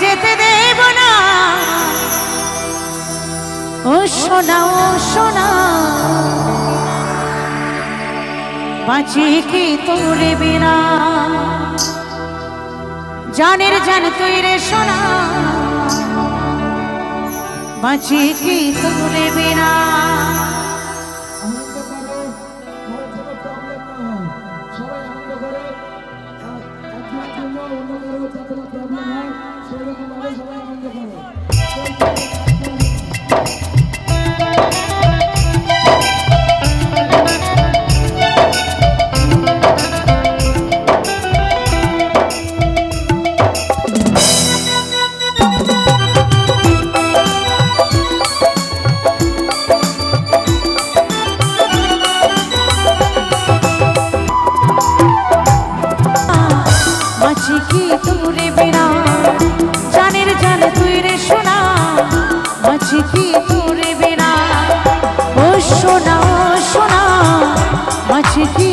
যেতে দেব না। ও সোনা ও সোনা, বাঁচি কি তোর বিনা। জানের জান তুই রে সোনা, বাঁচি কি তোর বিনা। বাঁচি কি তোর বিনা, জানের জান তুই রে সোনা, বাঁচি কি তোর বিনা। ও সোনা ও সোনা, বাঁচি কি